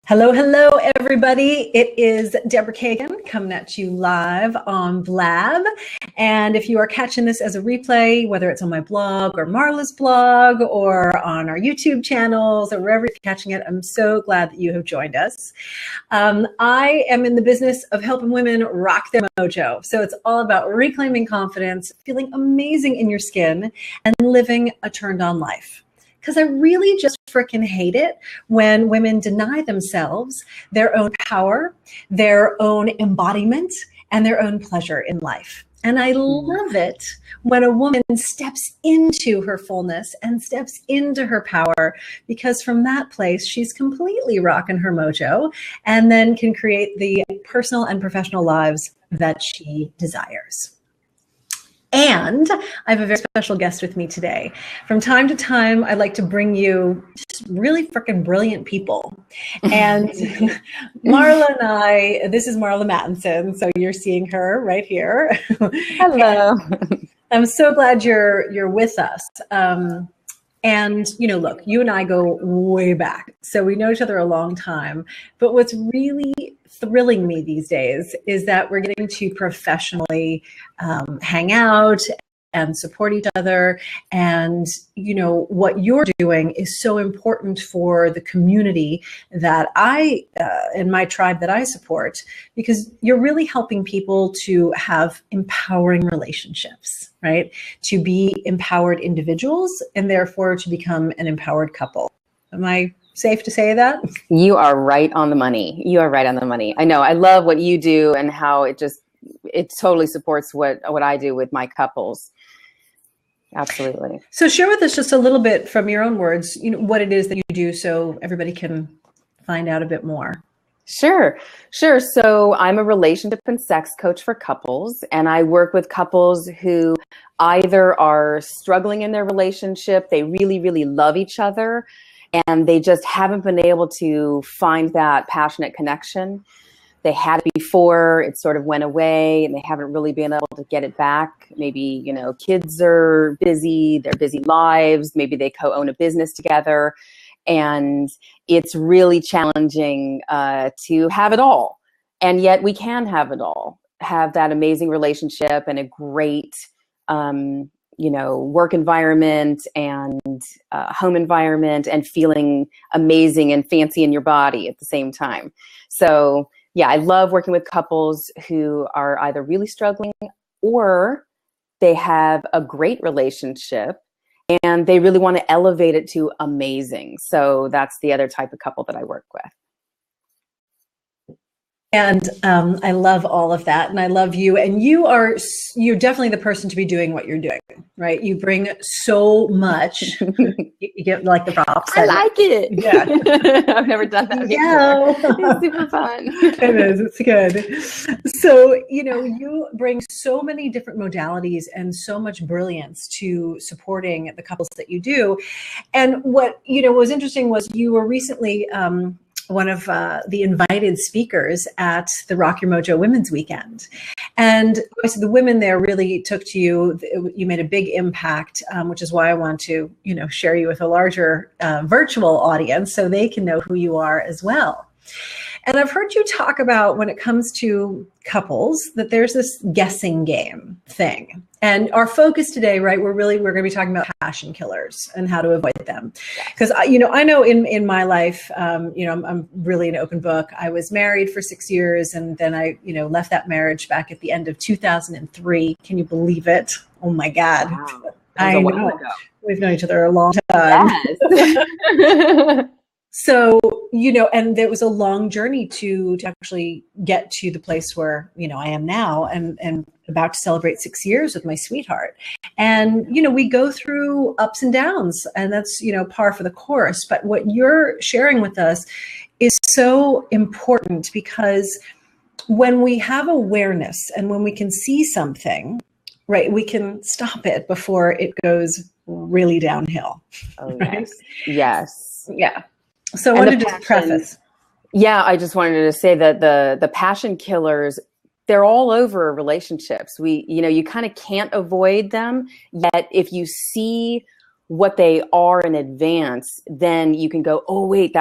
Hello, hello, everybody. It is Deborah Kagan coming at you live on Blab. And if you are catching this as a replay, whether it's on my blog or Marla's blog or on our YouTube channels or wherever you're catching it, I'm so glad that you have joined us. I am in the business of helping women rock their mojo. So it's all about reclaiming confidence, feeling amazing in your skin, and living a turned on life. Because I really just freaking hate it when women deny themselves their own power, their own embodiment, and their own pleasure in life. And I love it when a woman steps into her fullness and steps into her power, because from that place, she's completely rocking her mojo and then can create the personal and professional lives that she desires. And I have a very special guest with me today. From time to time, I like to bring you just really freaking brilliant people. And Marla and I, this is Marla Mattenson, so you're seeing her right here. Hello. I'm so glad you're with us. And, you know, look, you and I go way back, so we know each other a long time. But what's really thrilling me these days is that we're getting to professionally hang out and support each other. And, you know, what you're doing is so important for the community that in my tribe that I support, because you're really helping people to have empowering relationships, right? To be empowered individuals and therefore to become an empowered couple. Am I safe to say that? You are right on the money. You are right on the money. I know. I love what you do and how it totally supports what I do with my couples. Absolutely. So share with us just a little bit from your own words, you know, what it is that you do so everybody can find out a bit more. Sure. So I'm a relationship and sex coach for couples, and I work with couples who either are struggling in their relationship, they really, really love each other, and they just haven't been able to find that passionate connection. They had it before, it sort of went away, and they haven't really been able to get it back. Maybe, you know, kids are busy, their busy lives, maybe they co-own a business together, and it's really challenging to have it all. And yet we can have it all, have that amazing relationship and a great work environment and home environment and feeling amazing and fancy in your body at the same time. So yeah, I love working with couples who are either really struggling or they have a great relationship and they really want to elevate it to amazing. So that's the other type of couple that I work with. And I love all of that. And I love you. And you're definitely the person to be doing what you're doing, right? You bring so much. You get like the props. I like it. Yeah. I've never done that before. Yeah. It's super fun. It is. It's good. So, you know, you bring so many different modalities and so much brilliance to supporting the couples that you do. And what, you know, was interesting was you were recently one of the invited speakers at the Rock Your Mojo Women's Weekend. And obviously the women there really took to you. You made a big impact, which is why I want to, you know, share you with a larger virtual audience so they can know who you are as well. And I've heard you talk about when it comes to couples that there's this guessing game thing. And our focus today, right, we're going to be talking about passion killers and how to avoid them. Because, you know, I know in my life, you know, I'm really an open book. I was married for 6 years and then I, you know, left that marriage back at the end of 2003. Can you believe it? Oh my God. Wow. I know. We've known each other a long time. Yes. So, you know, and there was a long journey to actually get to the place where, you know, I am now and about to celebrate 6 years with my sweetheart. And, you know, we go through ups and downs and that's, you know, par for the course. But what you're sharing with us is so important because when we have awareness and when we can see something, right, we can stop it before it goes really downhill. Oh, right? Yes. Yeah. So I wanted to just preface. Yeah, I just wanted to say that the passion killers, they're all over relationships. You kind of can't avoid them. Yet if you see what they are in advance, then you can go, oh, wait,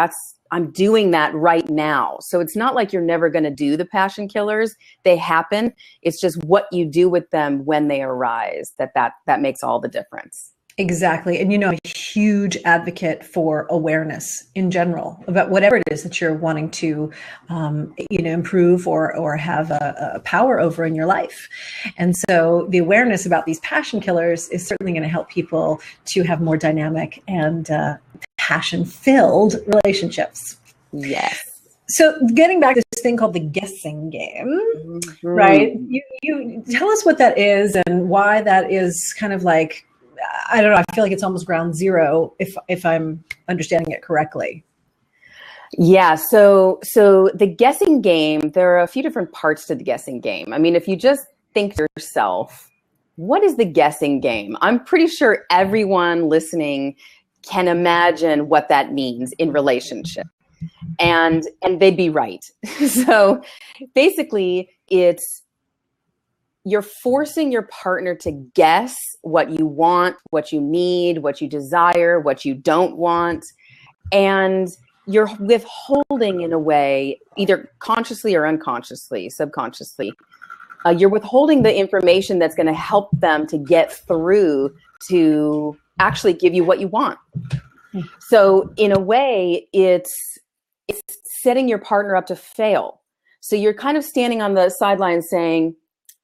I'm doing that right now. So it's not like you're never going to do the passion killers. They happen. It's just what you do with them when they arise that makes all the difference. Exactly. And I'm a huge advocate for awareness in general about whatever it is that you're wanting to, improve or have a power over in your life. And so the awareness about these passion killers is certainly going to help people to have more dynamic and passion-filled relationships. Yes. So getting back to this thing called the guessing game, right? You tell us what that is and why that is kind of like, I don't know, I feel like it's almost ground zero if I'm understanding it correctly. Yeah, so the guessing game, there are a few different parts to the guessing game. I mean, if you just think to yourself, what is the guessing game? I'm pretty sure everyone listening can imagine what that means in relationship. And they'd be right. So basically, you're forcing your partner to guess what you want, what you need, what you desire, what you don't want. And you're withholding in a way, either consciously or unconsciously, subconsciously. You're withholding the information that's going to help them to get through to actually give you what you want. So in a way, it's setting your partner up to fail. So you're kind of standing on the sidelines saying,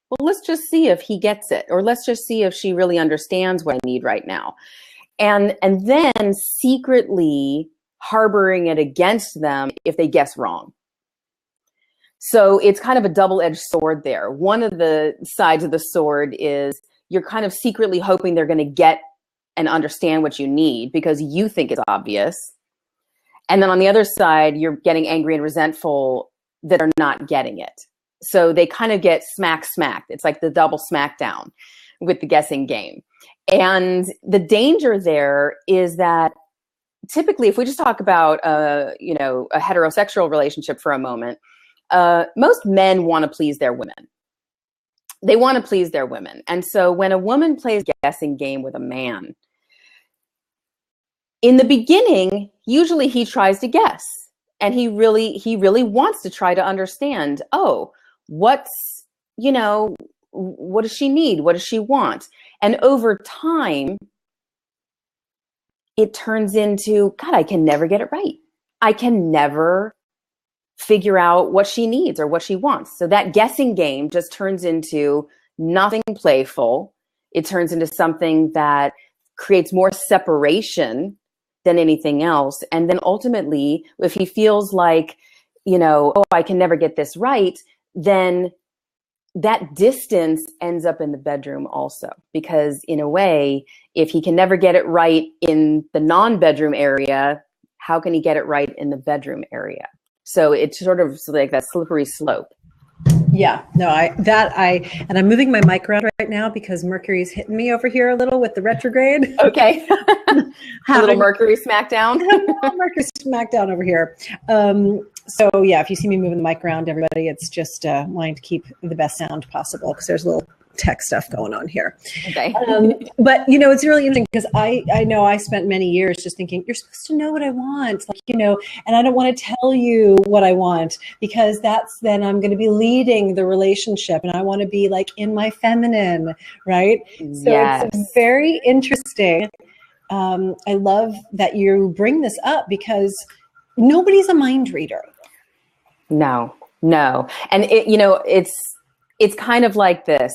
well, let's just see if he gets it, or let's just see if she really understands what I need right now. And then secretly harboring it against them if they guess wrong. So it's kind of a double-edged sword there. One of the sides of the sword is you're kind of secretly hoping they're going to get and understand what you need because you think it's obvious. And then on the other side, you're getting angry and resentful that they're not getting it. So they kind of get smacked. It's like the double smackdown with the guessing game. And the danger there is that typically, if we just talk about, a heterosexual relationship for a moment, most men want to please their women. They want to please their women. And so when a woman plays guessing game with a man, in the beginning, usually he tries to guess. And he really wants to try to understand, what does she need? What does she want? And over time, it turns into, God, I can never get it right. I can never figure out what she needs or what she wants. So that guessing game just turns into nothing playful. It turns into something that creates more separation than anything else. And then ultimately, if he feels like, I can never get this right, then that distance ends up in the bedroom also. Because in a way, if he can never get it right in the non-bedroom area, how can he get it right in the bedroom area? So it's sort of like that slippery slope. Yeah, no, and I'm moving my mic around right now because Mercury's hitting me over here a little with the retrograde. Okay. A little Mercury smackdown. Mercury smackdown over here. So yeah, if you see me moving the mic around, everybody, it's just wanting to keep the best sound possible because there's a little tech stuff going on here. Okay. But it's really interesting because I know I spent many years just thinking, you're supposed to know what I want, and I don't want to tell you what I want because then I'm going to be leading the relationship and I want to be like in my feminine, right? So yes. It's very interesting. I love that you bring this up because nobody's a mind reader. No. And it's kind of like this.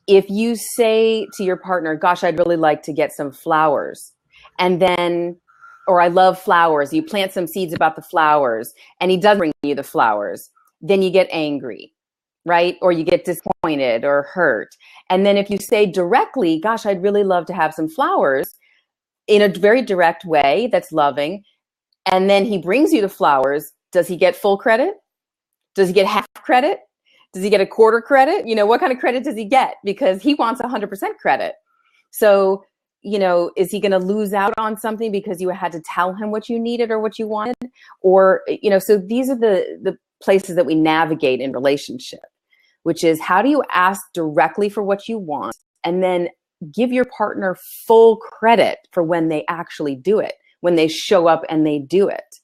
If you say to your partner, gosh, I'd really like to get some flowers, or I love flowers, you plant some seeds about the flowers and he doesn't bring you the flowers, then you get angry, right? Or you get disappointed or hurt. And then if you say directly, gosh, I'd really love to have some flowers in a very direct way that's loving, and then he brings you the flowers, does he get full credit? Does he get half credit? Does he get a quarter credit? What kind of credit does he get? Because he wants 100% credit. So, is he going to lose out on something because you had to tell him what you needed or what you wanted? Or, so these are the places that we navigate in relationship, which is how do you ask directly for what you want? And then give your partner full credit for when they actually do it, when they show up and they do it.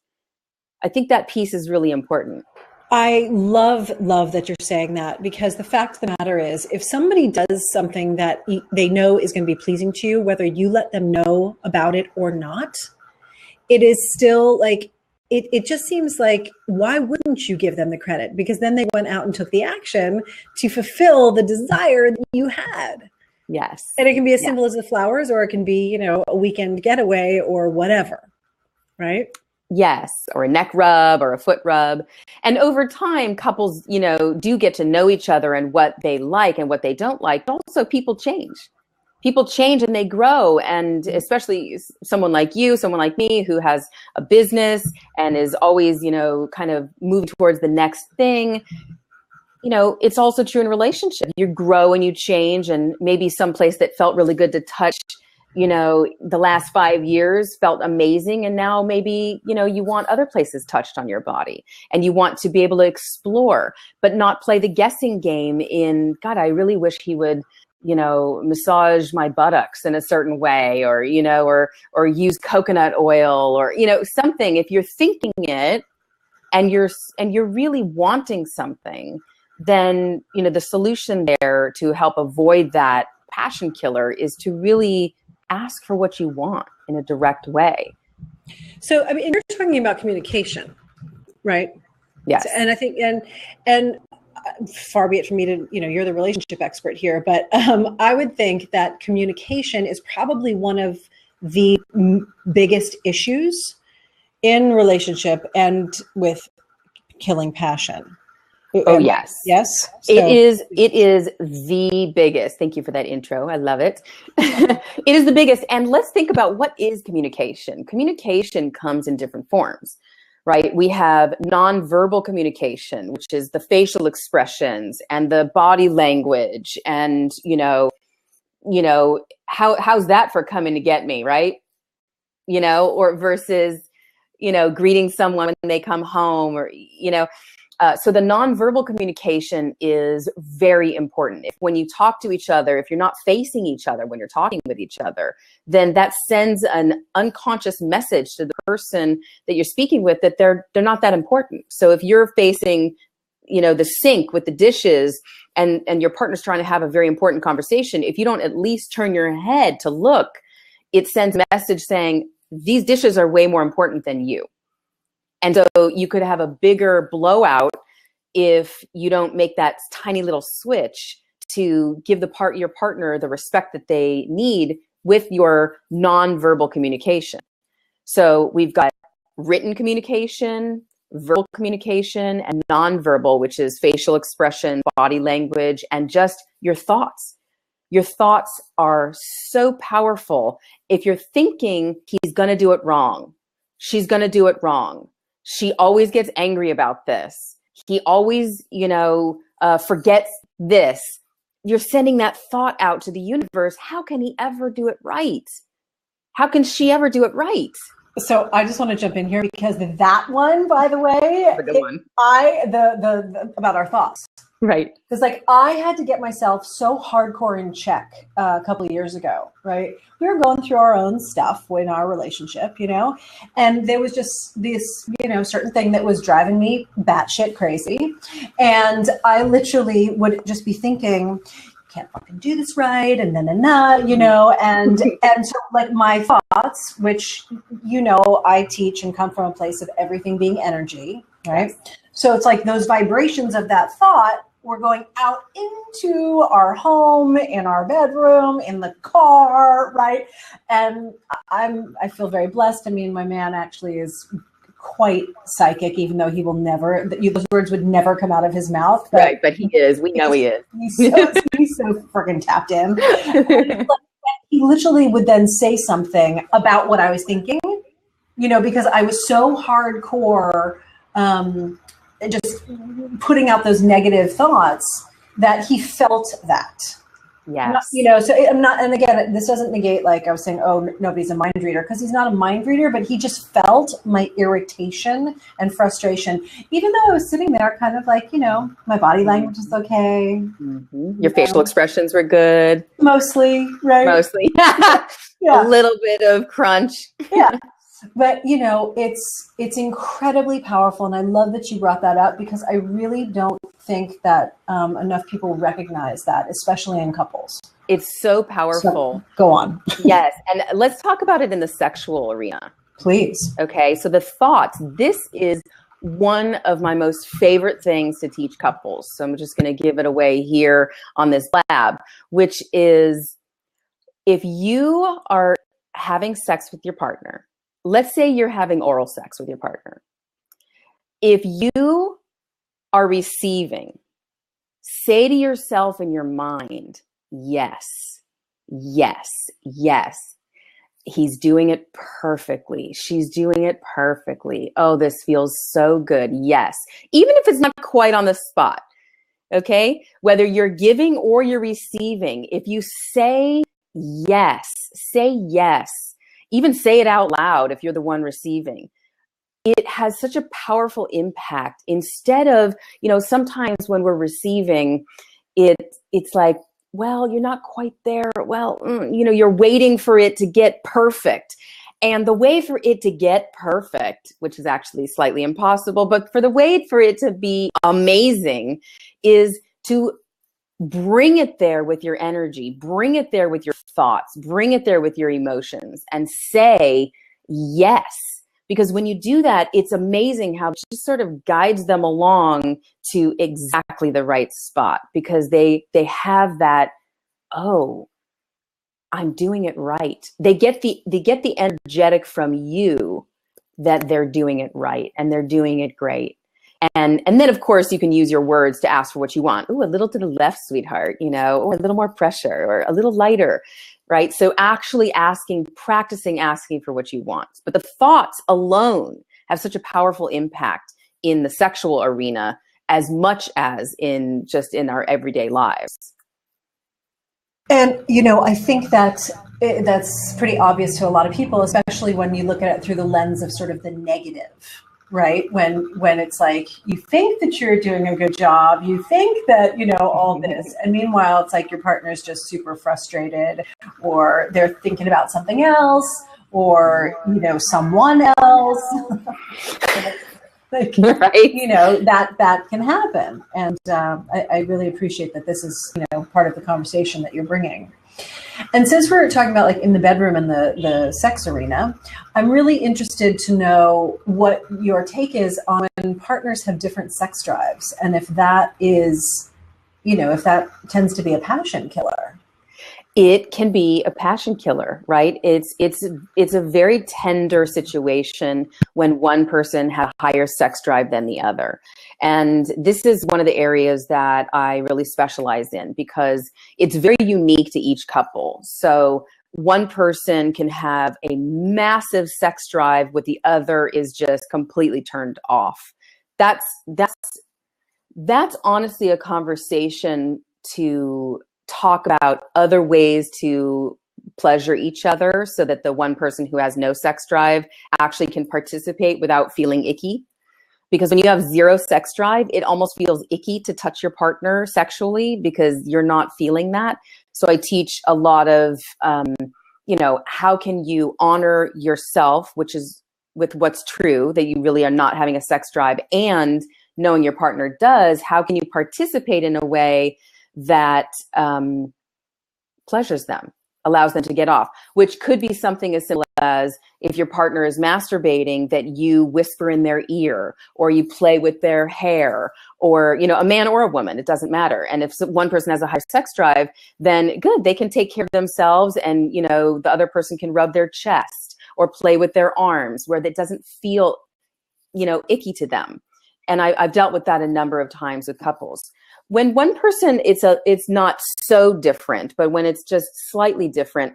I think that piece is really important. I love that you're saying that, because the fact of the matter is, if somebody does something that they know is going to be pleasing to you, whether you let them know about it or not, it is still like, it just seems like, why wouldn't you give them the credit? Because then they went out and took the action to fulfill the desire that you had. Yes. And it can be as simple as the flowers, or it can be, a weekend getaway or whatever, right? Yes, or a neck rub or a foot rub. And over time, couples, do get to know each other and what they like and what they don't like. But also, people change. People change and they grow. And especially someone like you, someone like me, who has a business and is always, kind of moving towards the next thing. It's also true in relationship. You grow and you change, and maybe someplace that felt really good to touch, the last 5 years felt amazing. And now maybe, you want other places touched on your body, and you want to be able to explore, but not play the guessing game in, God, I really wish he would, massage my buttocks in a certain way, or, or use coconut oil, or, something. If you're thinking it and you're really wanting something, then, the solution there to help avoid that passion killer is to really ask for what you want in a direct way. So, you're talking about communication, right? Yes. And I think, and far be it from me to, you're the relationship expert here, but I would think that communication is probably one of the biggest issues in relationship and with killing passion. Oh, yes. Yes. So. It is the biggest. Thank you for that intro. I love it. It is the biggest. And let's think about, what is communication? Communication comes in different forms, right? We have nonverbal communication, which is the facial expressions and the body language. And, how's that for coming to get me, right? Or versus, greeting someone when they come home, or, so the nonverbal communication is very important. When you talk to each other, if you're not facing each other when you're talking with each other, then that sends an unconscious message to the person that you're speaking with that they're not that important. So if you're facing, the sink with the dishes, and your partner's trying to have a very important conversation, if you don't at least turn your head to look, it sends a message saying, these dishes are way more important than you. And so you could have a bigger blowout if you don't make that tiny little switch to give your partner the respect that they need with your nonverbal communication. So we've got written communication, verbal communication, and nonverbal, which is facial expression, body language, and just your thoughts. Your thoughts are so powerful. If you're thinking, he's going to do it wrong, she's going to do it wrong, she always gets angry about this, he always, forgets this, you're sending that thought out to the universe. How can he ever do it right? How can she ever do it right? So I just want to jump in here, because that one, by the way, about our thoughts. Right. Because I had to get myself so hardcore in check a couple of years ago, right? We were going through our own stuff in our relationship, and there was just this, certain thing that was driving me batshit crazy. And I literally would just be thinking, can't fucking do this right, and and so my thoughts, which I teach and come from a place of everything being energy, right? Yes. So it's like those vibrations of that thought were going out into our home, in our bedroom, in the car, right? And I feel very blessed. I mean, my man actually is quite psychic, even though he will never, those words would never come out of his mouth. Right, but he is. We know he is. He's so freaking tapped in. He literally would then say something about what I was thinking, because I was so hardcore, just putting out those negative thoughts, that he felt that. Yes. So I'm not, and again, this doesn't negate, like I was saying, oh, nobody's a mind reader, because he's not a mind reader, but he just felt my irritation and frustration, even though I was sitting there kind of like, my body language is okay. Mm-hmm. Your facial expressions were good. Mostly, right? Mostly. Yeah. A little bit of crunch. Yeah. But, it's incredibly powerful. And I love that you brought that up, because I really don't think that enough people recognize that, especially in couples. It's so powerful. So, go on. Yes. And let's talk about it in the sexual arena. Please. Okay. So the thoughts, this is one of my most favorite things to teach couples. So I'm just going to give it away here on this lab, which is, if you are having sex with your partner, let's say you're having oral sex with your partner. If you are receiving, say to yourself in your mind, yes, yes, yes. He's doing it perfectly. She's doing it perfectly. Oh, this feels so good. Yes. Even if it's not quite on the spot. Okay. Whether you're giving or you're receiving, if you say yes, even say it out loud if you're the one receiving, it has such a powerful impact. Instead of, sometimes when we're receiving, it's like, well, you're not quite there. Well, you're waiting for it to get perfect. And the way for it to get perfect, which is actually slightly impossible, but for the way for it to be amazing is to bring it there with your energy, bring it there with your thoughts, bring it there with your emotions, and say yes. Because when you do that, it's amazing how it just sort of guides them along to exactly the right spot, because they have that, oh, I'm doing it right. They get the energetic from you that they're doing it right and they're doing it great. And then, of course, you can use your words to ask for what you want. Ooh, a little to the left, sweetheart, or a little more pressure, or a little lighter, right? So actually practicing asking for what you want. But the thoughts alone have such a powerful impact in the sexual arena as much as in our everyday lives. And, I think that that's pretty obvious to a lot of people, especially when you look at it through the lens of sort of the negative. Right? When it's like, you think that you're doing a good job, you think that, all this. And meanwhile, it's like your partner's just super frustrated, or they're thinking about something else, or, someone else. Like, right. That can happen. And I really appreciate that this is, part of the conversation that you're bringing. And since we're talking about, like, in the bedroom and the sex arena, I'm really interested to know what your take is on when partners have different sex drives, and if that is, if that tends to be a passion killer. It can be a passion killer, right? It's a very tender situation when one person has a higher sex drive than the other. And this is one of the areas that I really specialize in, because it's very unique to each couple. So one person can have a massive sex drive with the other is just completely turned off. That's honestly a conversation to talk about other ways to pleasure each other, so that the one person who has no sex drive actually can participate without feeling icky. Because when you have zero sex drive, it almost feels icky to touch your partner sexually, because you're not feeling that. So I teach a lot of, how can you honor yourself, which is with what's true, that you really are not having a sex drive, and knowing your partner does, how can you participate in a way that pleasures them, allows them to get off, which could be something as simple as, if your partner is masturbating, that you whisper in their ear, or you play with their hair, or, a man or a woman, it doesn't matter. And if one person has a high sex drive, then good, they can take care of themselves, and, the other person can rub their chest or play with their arms where that doesn't feel, icky to them. And I've dealt with that a number of times with couples. When one person, it's not so different, but when it's just slightly different,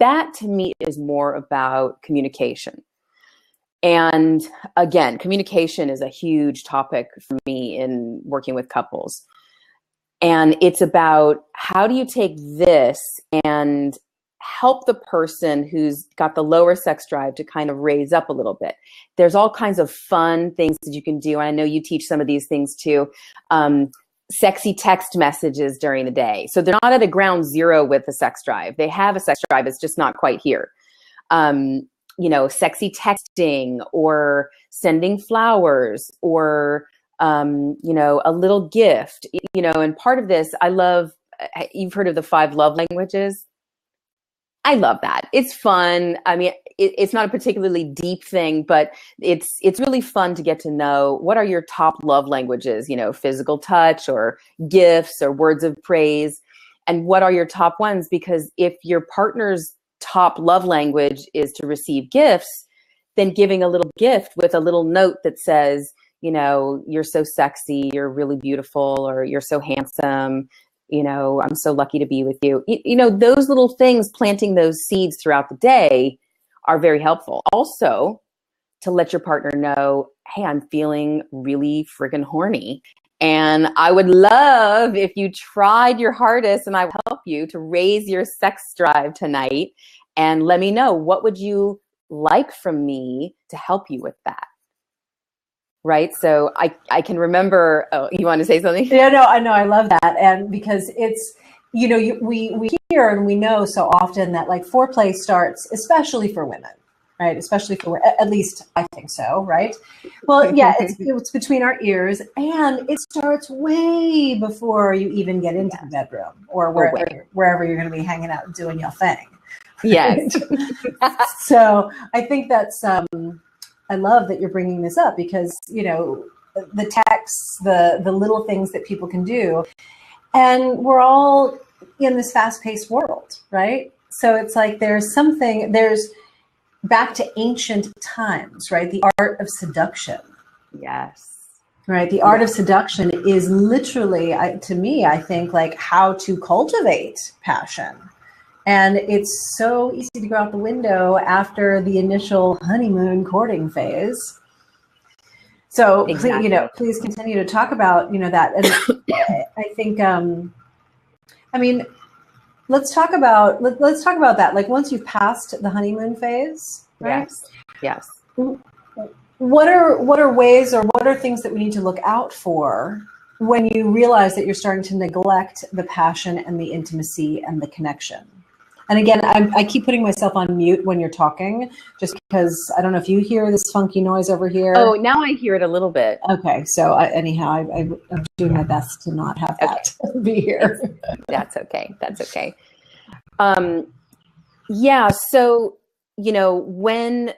that to me is more about communication. And again, communication is a huge topic for me in working with couples. And it's about, how do you take this and help the person who's got the lower sex drive to kind of raise up a little bit. There's all kinds of fun things that you can do. And I know you teach some of these things too. Sexy text messages during the day. So they're not at a ground zero with the sex drive. They have a sex drive. It's just not quite here. Sexy texting, or sending flowers, or, a little gift, and part of this, I love, you've heard of the 5 love languages. I love that. It's fun. I mean, it's not a particularly deep thing, but it's really fun to get to know what are your top love languages, physical touch or gifts or words of praise, and what are your top ones? Because if your partner's top love language is to receive gifts, then giving a little gift with a little note that says, you're so sexy, you're really beautiful, or you're so handsome, I'm so lucky to be with you. Those little things, planting those seeds throughout the day are very helpful. Also, to let your partner know, hey, I'm feeling really freaking horny. And I would love if you tried your hardest, and I will help you to raise your sex drive tonight. And let me know, what would you like from me to help you with that? Right. So I can remember, you want to say something? Yeah, no, I know. I love that. And because it's, we hear and we know so often that like foreplay starts, especially for women, right? Especially for, at least I think so, right? Well, yeah, it's between our ears, and it starts way before you even get into the bedroom or wherever you're going to be hanging out and doing your thing. Yes. So I think that's, I love that you're bringing this up, because, the texts, the little things that people can do, and we're all in this fast-paced world, right? So it's like there's back to ancient times, right? The art of seduction. Yes. Right. The art of seduction is literally, to me, I think, like how to cultivate passion. And it's so easy to go out the window after the initial honeymoon courting phase. So, exactly. please continue to talk about, that. And I think, let's talk about that. Like, once you've passed the honeymoon phase, right? Yes. What are ways, or what are things that we need to look out for when you realize that you're starting to neglect the passion and the intimacy and the connection? And again, I keep putting myself on mute when you're talking, just because I don't know if you hear this funky noise over here. Oh, now I hear it a little bit. Okay. So anyhow, I'm doing my best to not have that be here. That's okay. Yeah. So, when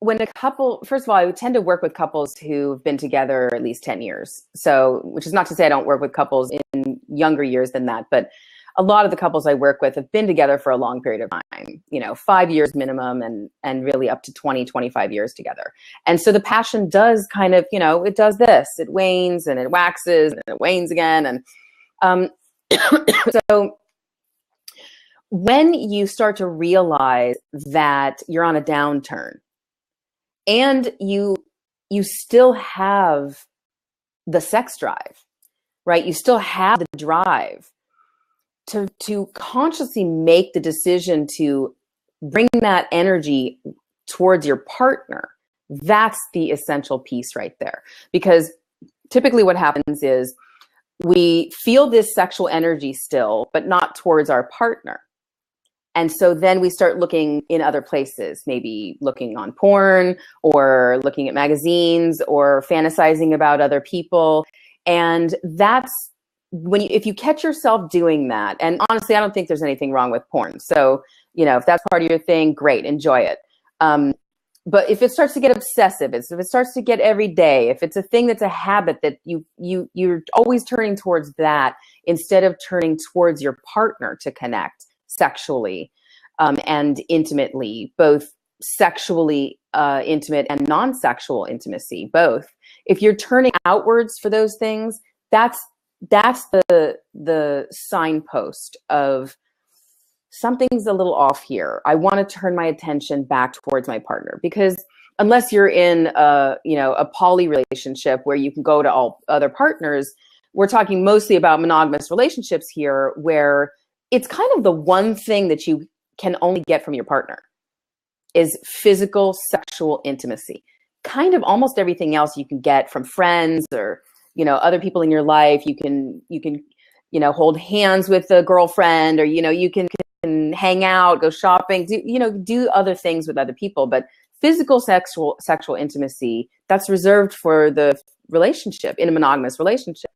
a couple, first of all, I would tend to work with couples who've been together at least 10 years. So, which is not to say I don't work with couples in younger years than that, but a lot of the couples I work with have been together for a long period of time, 5 years minimum, and really up to 20, 25 years together. And so the passion does kind of, it does this, it wanes and it waxes and it wanes again. And so when you start to realize that you're on a downturn and you still have the sex drive, right? You still have the drive to consciously make the decision to bring that energy towards your partner. That's the essential piece right there. Because typically what happens is we feel this sexual energy still, but not towards our partner. And so then we start looking in other places, maybe looking on porn or looking at magazines or fantasizing about other people. And that's if you catch yourself doing that, and honestly, I don't think there's anything wrong with porn. So, if that's part of your thing, great, enjoy it. But if it starts to get obsessive, if it starts to get every day, if it's a thing that's a habit that you're always turning towards that instead of turning towards your partner to connect sexually and intimately, both sexually intimate and non-sexual intimacy, both. If you're turning outwards for those things, that's the signpost of something's a little off here. I want to turn my attention back towards my partner, because unless you're in a poly relationship where you can go to all other partners, we're talking mostly about monogamous relationships here, where it's kind of the one thing that you can only get from your partner is physical sexual intimacy. Kind of almost everything else you can get from friends or, other people in your life. You can, hold hands with a girlfriend, or, you can hang out, go shopping, do other things with other people. But physical sexual intimacy, that's reserved for the relationship, in a monogamous relationship.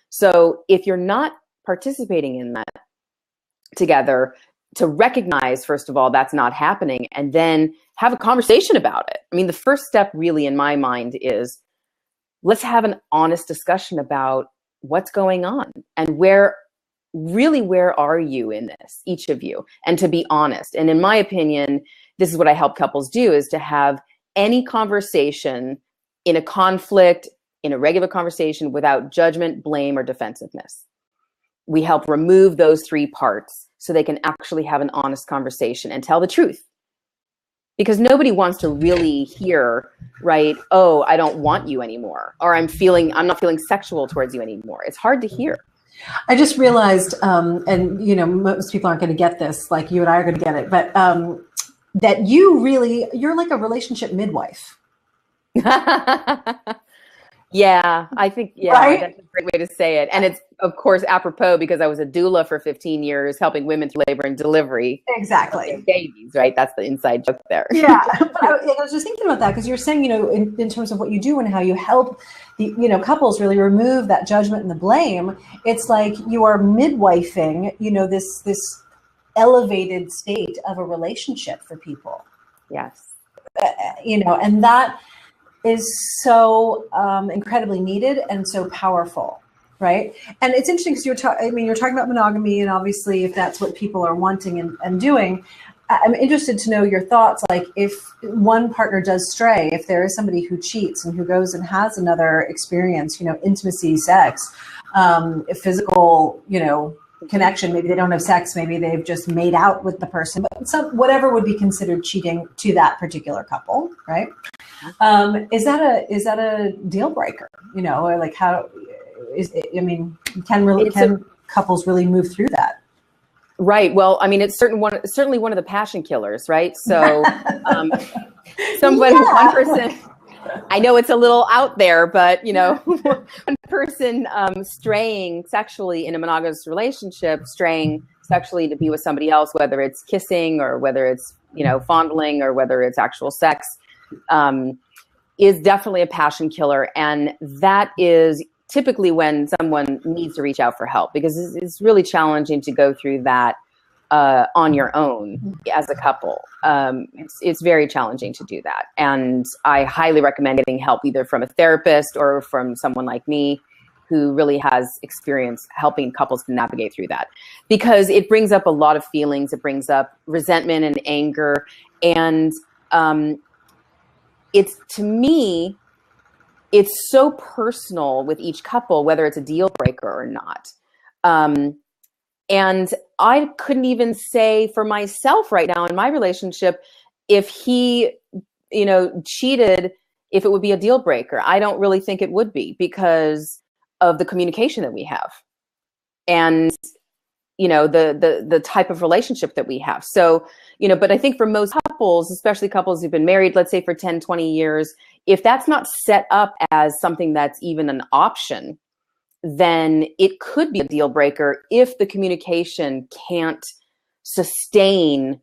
So if you're not participating in that together, to recognize, first of all, that's not happening, and then have a conversation about it. I mean, the first step really in my mind is, let's have an honest discussion about what's going on and where are you in this, each of you, and to be honest. And in my opinion, this is what I help couples do, is to have any conversation in a conflict, in a regular conversation, without judgment, blame, or defensiveness. We help remove those three parts so they can actually have an honest conversation and tell the truth. Because nobody wants to really hear, right, oh, I don't want you anymore, or I'm not feeling sexual towards you anymore. It's hard to hear. I just realized, and most people aren't going to get this, like you and I are going to get it, but that you're like a relationship midwife. Yeah, I think, right? That's a great way to say it. And it's, of course, apropos because I was a doula for 15 years, helping women through labor and delivery. Exactly. Babies, right? That's the inside joke there. Yeah. But I was just thinking about that, because you're saying, in terms of what you do and how you help the, couples really remove that judgment and the blame. It's like you are midwifing, this elevated state of a relationship for people. Yes. And that is so incredibly needed and so powerful, right? And it's interesting because you're talking about monogamy, and obviously if that's what people are wanting and doing, I'm interested to know your thoughts. Like, if one partner does stray, if there is somebody who cheats and who goes and has another experience, intimacy, sex, physical, connection, maybe they don't have sex, maybe they've just made out with the person, but whatever would be considered cheating to that particular couple, right? Is that a deal breaker? Or like, how is it, can couples really move through that? Right. Well, I mean, it's certainly one of the passion killers, right? So, one person, I know it's a little out there, but one person straying sexually in a monogamous relationship, straying sexually to be with somebody else, whether it's kissing or whether it's fondling or whether it's actual sex, is definitely a passion killer, and that is typically when someone needs to reach out for help, because it's really challenging to go through that on your own as a couple. It's very challenging to do that. And I highly recommend getting help either from a therapist or from someone like me who really has experience helping couples to navigate through that, because it brings up a lot of feelings. It brings up resentment and anger. And to me, it's so personal with each couple, whether it's a deal breaker or not. And I couldn't even say for myself right now in my relationship, if he, cheated, if it would be a deal breaker. I don't really think it would be, because of the communication that we have and, the type of relationship that we have. So, but I think for most couples, especially couples who've been married, let's say for 10, 20 years, if that's not set up as something that's even an option, then it could be a deal breaker if the communication can't sustain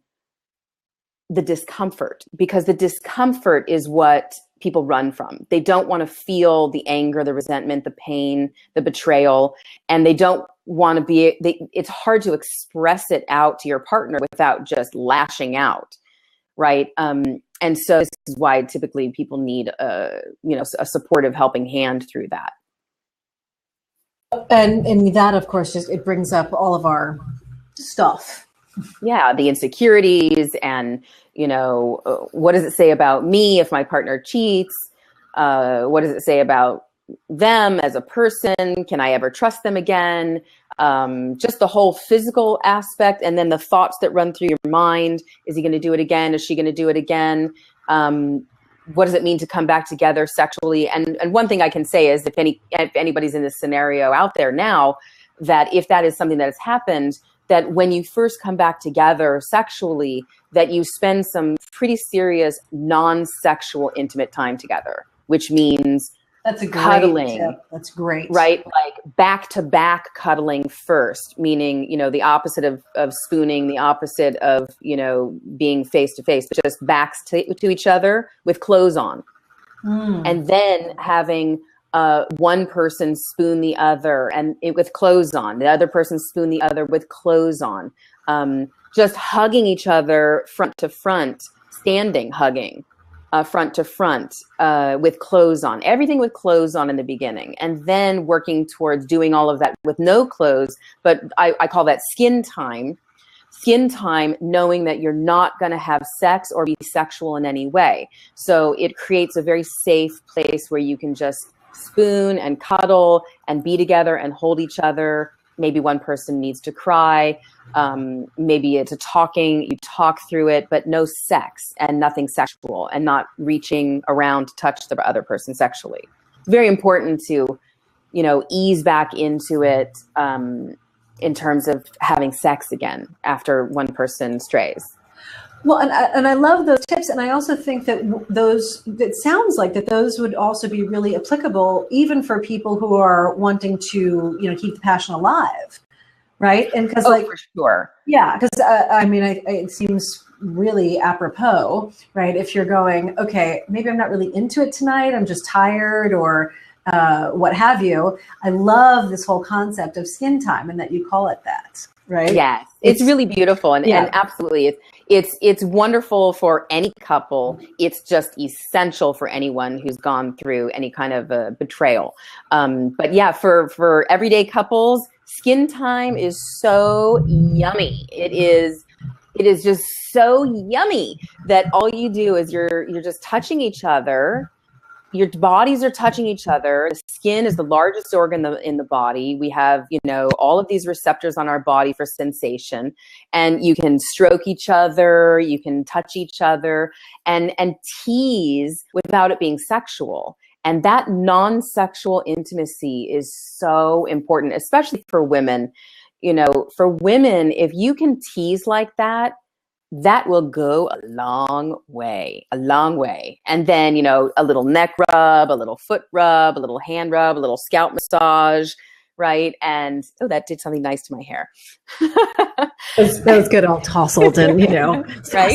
the discomfort, because the discomfort is what people run from. They don't want to feel the anger, the resentment, the pain, the betrayal, and they don't want to be, it's hard to express it out to your partner without just lashing out, right? And so this is why typically people need a supportive helping hand through that. And that, of course, it brings up all of our stuff. Yeah, the insecurities and, what does it say about me if my partner cheats? What does it say about them as a person? Can I ever trust them again? Just the whole physical aspect, and then the thoughts that run through your mind. Is he going to do it again? Is she going to do it again? what does it mean to come back together sexually? And one thing I can say is if anybody's in this scenario out there now, that if that is something that has happened, that when you first come back together sexually, that you spend some pretty serious non-sexual intimate time together, which means that's a great cuddling. tip. That's great. Right? Like back to back cuddling first, meaning, the opposite of spooning, the opposite of, being face to face, but just backs to each other with clothes on. And then having one person spoon the other with clothes on, the other person spoon the other with clothes on, just hugging each other front to front, standing, hugging. Front to front with clothes on, everything with clothes on in the beginning, and then working towards doing all of that with no clothes. But I call that skin time, knowing that you're not going to have sex or be sexual in any way. So it creates a very safe place where you can just spoon and cuddle and be together and hold each other. Maybe one person needs to cry. Maybe it's you talk through it, but no sex and nothing sexual, and not reaching around to touch the other person sexually. It's very important to, ease back into it in terms of having sex again after one person strays. Well, and I love those tips. And I also think that it sounds like that those would also be really applicable even for people who are wanting to, keep the passion alive. Right. And because for sure. Yeah. Because it seems really apropos, right? If you're going, okay, maybe I'm not really into it tonight, I'm just tired or what have you. I love this whole concept of skin time and that you call it that. Right. Yes. It's really beautiful. And absolutely. It's wonderful for any couple. It's just essential for anyone who's gone through any kind of betrayal. But yeah, for everyday couples, skin time is so yummy. It is just so yummy that all you do is you're just touching each other. Your bodies are touching each other. The skin is the largest organ in the body. We have, all of these receptors on our body for sensation, and you can stroke each other, you can touch each other and tease without it being sexual. And that non-sexual intimacy is so important, especially for women. For women, if you can tease like that, that will go a long way. And then, a little neck rub, a little foot rub, a little hand rub, a little scalp massage, right? And, that did something nice to my hair. That was good, all tousled and, right?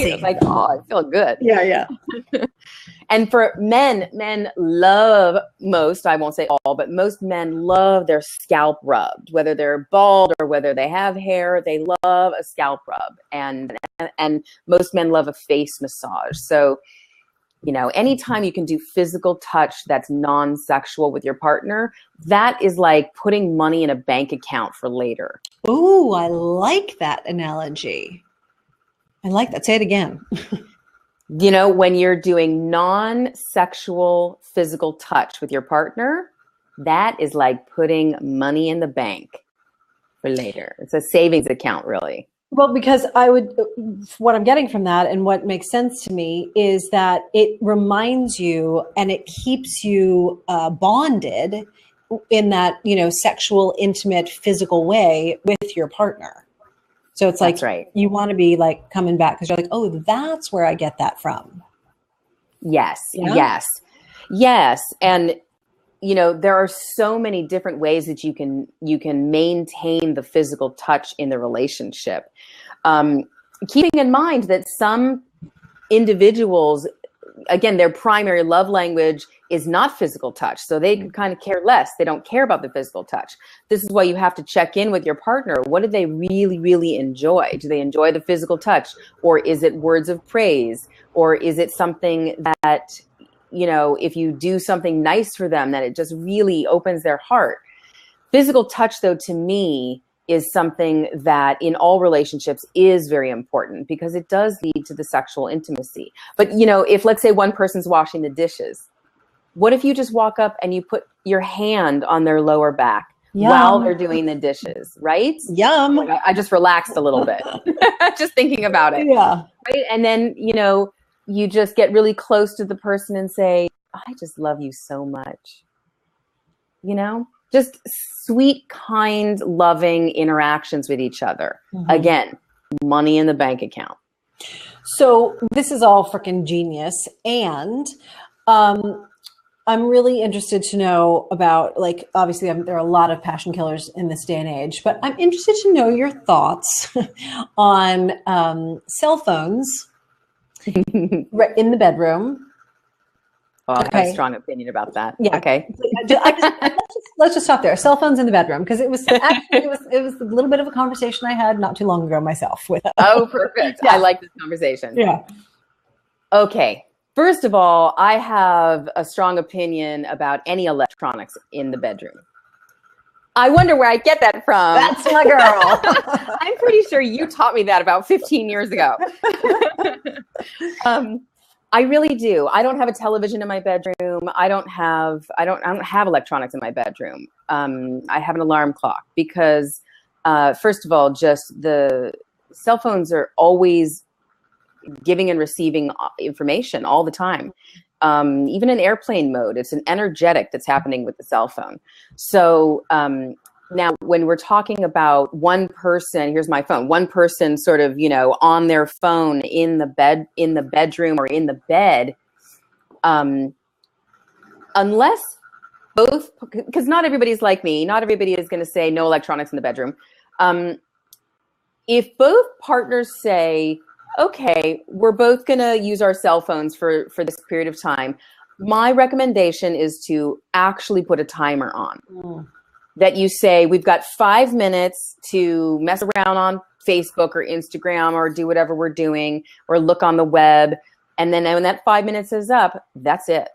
It's like, I feel good. Yeah. And for men love I won't say all, but most men love their scalp rubbed, whether they're bald or whether they have hair, they love a scalp rub. And most men love a face massage. So, anytime you can do physical touch that's non-sexual with your partner, that is like putting money in a bank account for later. Oh, I like that analogy. I like that. Say it again. When you're doing non-sexual physical touch with your partner, that is like putting money in the bank for later. It's a savings account, really. Well, because what I'm getting from that and what makes sense to me is that it reminds you and it keeps you bonded in that, sexual, intimate, physical way with your partner. So it's like, right. You want to be like coming back because you're like, oh, that's where I get that from. Yes. Yeah? Yes. And, there are so many different ways that you can maintain the physical touch in the relationship. Keeping in mind that some individuals, again, their primary love language is not physical touch. So they can kind of care less. They don't care about the physical touch. This is why you have to check in with your partner. What do they really, really enjoy? Do they enjoy the physical touch? Or is it words of praise? Or is it something that, if you do something nice for them, that it just really opens their heart? Physical touch, though, to me, is something that in all relationships is very important because it does lead to the sexual intimacy. But, if let's say one person's washing the dishes, what if you just walk up and you put your hand on their lower back while they're doing the dishes, right? Yum. Like I just relaxed a little bit just thinking about it. Yeah. Right. And then, you just get really close to the person and say, I just love you so much. You know, just sweet, kind, loving interactions with each other. Mm-hmm. Again, money in the bank account. So this is all freaking genius. And I'm really interested to know about, like, obviously there are a lot of passion killers in this day and age, but I'm interested to know your thoughts on cell phones right in the bedroom. Oh, I have a strong opinion about that. Yeah. Okay. Let's just stop there. Cell phones in the bedroom, because it was actually it was a little bit of a conversation I had not too long ago myself with. Oh, perfect. Yeah. I like this conversation. Yeah. Okay. First of all, I have a strong opinion about any electronics in the bedroom. I wonder where I get that from. That's my girl. I'm pretty sure you taught me that about 15 years ago. I really do. I don't have a television in my bedroom. I don't have electronics in my bedroom. I have an alarm clock because, first of all, just the cell phones are always giving and receiving information all the time. Even in airplane mode, it's an energetic that's happening with the cell phone. So now when we're talking about one person, here's my phone, one person sort of, on their phone in the bedroom or in the bed, unless both, because not everybody's like me, not everybody is going to say no electronics in the bedroom. If both partners say, okay, we're both going to use our cell phones for this period of time, my recommendation is to actually put a timer on. That you say, we've got 5 minutes to mess around on Facebook or Instagram or do whatever we're doing or look on the web. And then when that 5 minutes is up, that's it.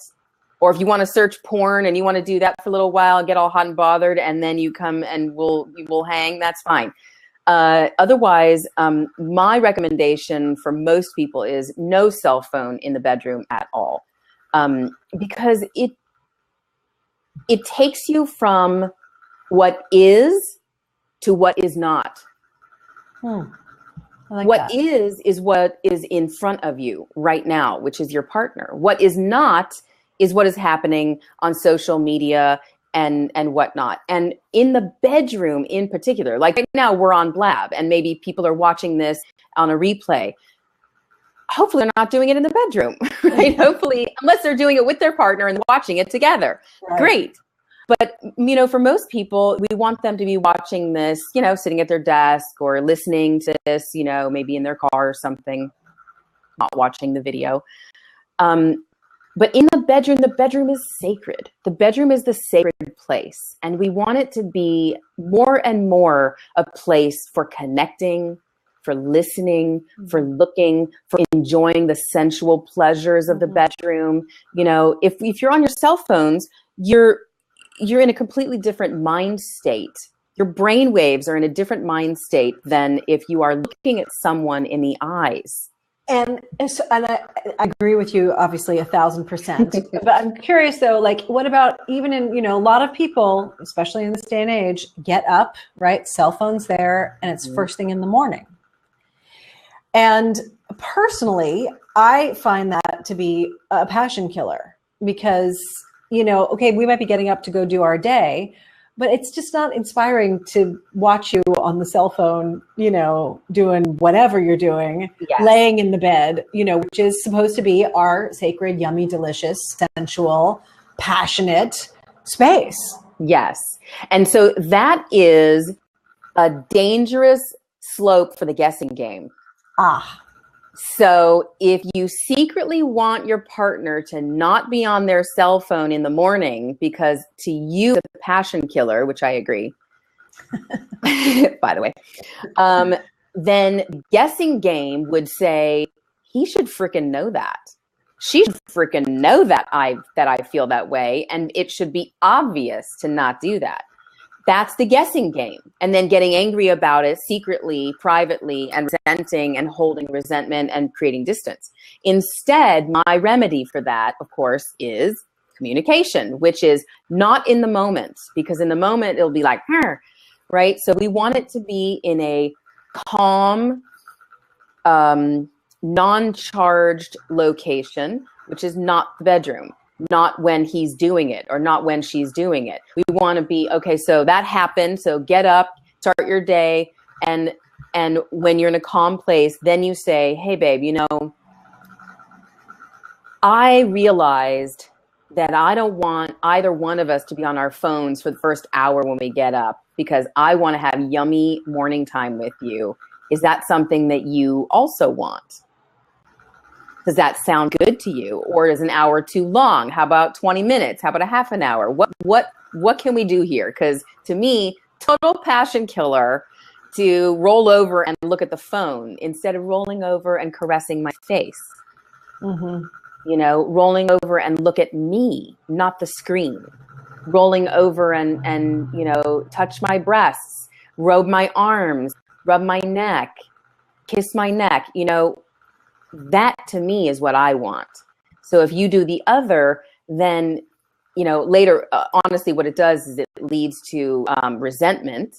Or if you want to search porn and you want to do that for a little while, get all hot and bothered, and then you come and we'll hang, that's fine. Otherwise, my recommendation for most people is no cell phone in the bedroom at all. Because it takes you from what is to what is not. I like what that. is what is in front of you right now, which is your partner. What is not is what is happening on social media and whatnot. And in the bedroom in particular, like right now we're on Blab and maybe people are watching this on a replay. Hopefully they're not doing it in the bedroom, right? Hopefully, unless they're doing it with their partner and watching it together. Right. Great. But, for most people, we want them to be watching this, sitting at their desk or listening to this, maybe in their car or something, not watching the video. But in the bedroom is sacred. The bedroom is the sacred place. And we want it to be more and more a place for connecting, for listening, for looking, for enjoying the sensual pleasures of the bedroom. If you're on your cell phones, you're in a completely different mind state. Your brain waves are in a different mind state than if you are looking at someone in the eyes. And I agree with you, obviously, 1,000%. But I'm curious, though, like, what about even in, a lot of people, especially in this day and age, get up, right? Cell phones there, and it's first thing in the morning. And personally, I find that to be a passion killer because, okay, we might be getting up to go do our day, but it's just not inspiring to watch you on the cell phone, doing whatever you're doing, laying in the bed, which is supposed to be our sacred, yummy, delicious, sensual, passionate space. Yes. And so that is a dangerous slope for the guessing game. So if you secretly want your partner to not be on their cell phone in the morning because to you, it's a passion killer, which I agree, by the way, then guessing game would say, he should freaking know that. She should freaking know that I feel that way. And it should be obvious to not do that. That's the guessing game. And then getting angry about it secretly, privately, and resenting and holding resentment and creating distance. Instead, my remedy for that, of course, is communication, which is not in the moment, because in the moment it'll be like, right? So we want it to be in a calm, non-charged location, which is not the bedroom, not when he's doing it or not when she's doing it. We want to be, okay, so that happened. So get up, start your day. And when you're in a calm place, then you say, hey, babe, you know, I realized that I don't want either one of us to be on our phones for the first hour when we get up because I want to have yummy morning time with you. Is that something that you also want? Does that sound good to you? Or is an hour too long? How about 20 minutes? How about a half an hour? What can we do here? Because to me, total passion killer to roll over and look at the phone instead of rolling over and caressing my face. Mm-hmm. You know, rolling over and look at me, not the screen. Rolling over and you know, touch my breasts, rub my arms, rub my neck, kiss my neck. You know, that to me is what I want. So if you do the other, then, you know, later, honestly, what it does is it leads to resentment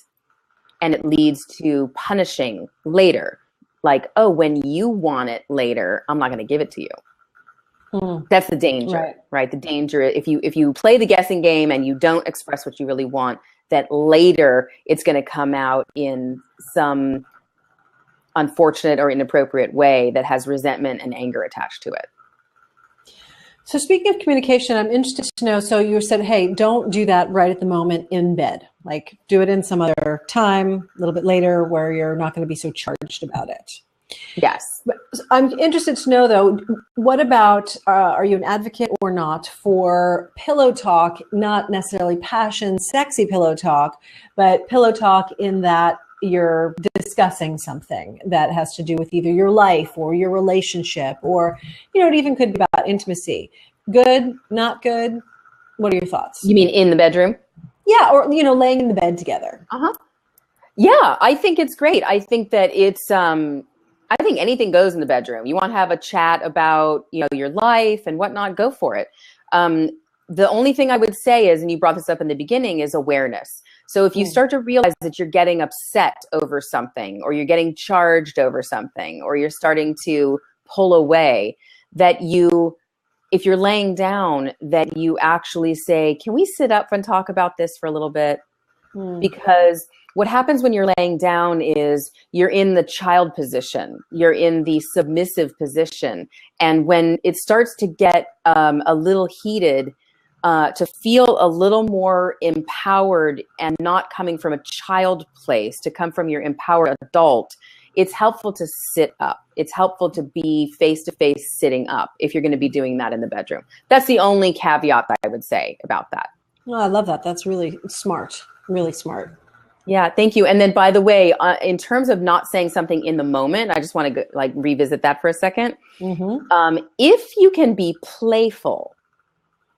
and it leads to punishing later. Like, oh, when you want it later, I'm not going to give it to you. That's the danger, right? The danger, if you play the guessing game and you don't express what you really want, that later it's going to come out in some unfortunate or inappropriate way that has resentment and anger attached to it. So speaking of communication, I'm interested to know, so you said, hey, don't do that right at the moment in bed. Like do it in some other time, a little bit later where you're not going to be so charged about it. Yes. I'm interested to know, though, what about, are you an advocate or not for pillow talk, not necessarily passion, sexy pillow talk, but pillow talk in that you're discussing something that has to do with either your life or your relationship or, you know, it even could be about intimacy. Good, not good? What are your thoughts? You mean in the bedroom? Yeah, or, you know, laying in the bed together. Uh-huh. Yeah, I think it's great. I think that it's... I think anything goes in the bedroom. You want to have a chat about, you know, your life and whatnot, go for it. The only thing I would say is, and you brought this up in the beginning, is awareness. So if you start to realize that you're getting upset over something, or you're getting charged over something, or you're starting to pull away, that you, if you're laying down, that you actually say, can we sit up and talk about this for a little bit? Because what happens when you're laying down is you're in the child position, you're in the submissive position. And when it starts to get a little heated, to feel a little more empowered and not coming from a child place, to come from your empowered adult, it's helpful to sit up. It's helpful to be face-to-face sitting up if you're going to be doing that in the bedroom. That's the only caveat that I would say about that. Oh, I love that. That's really smart. Really smart. Yeah, thank you. And then, by the way, in terms of not saying something in the moment, I just want to revisit that for a second. Mm-hmm. If you can be playful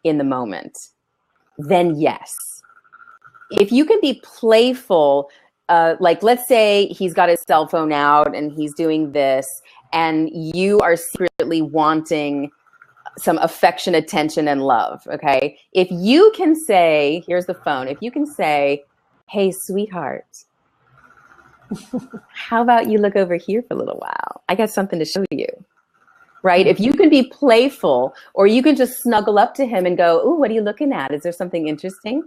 in the moment, then yes. If you can be playful, like let's say he's got his cell phone out and he's doing this, and you are secretly wanting some affection, attention, and love, okay? If you can say, here's the phone, if you can say, hey, sweetheart, how about you look over here for a little while? I got something to show you, right? If you can be playful, or you can just snuggle up to him and go, ooh, what are you looking at? Is there something interesting?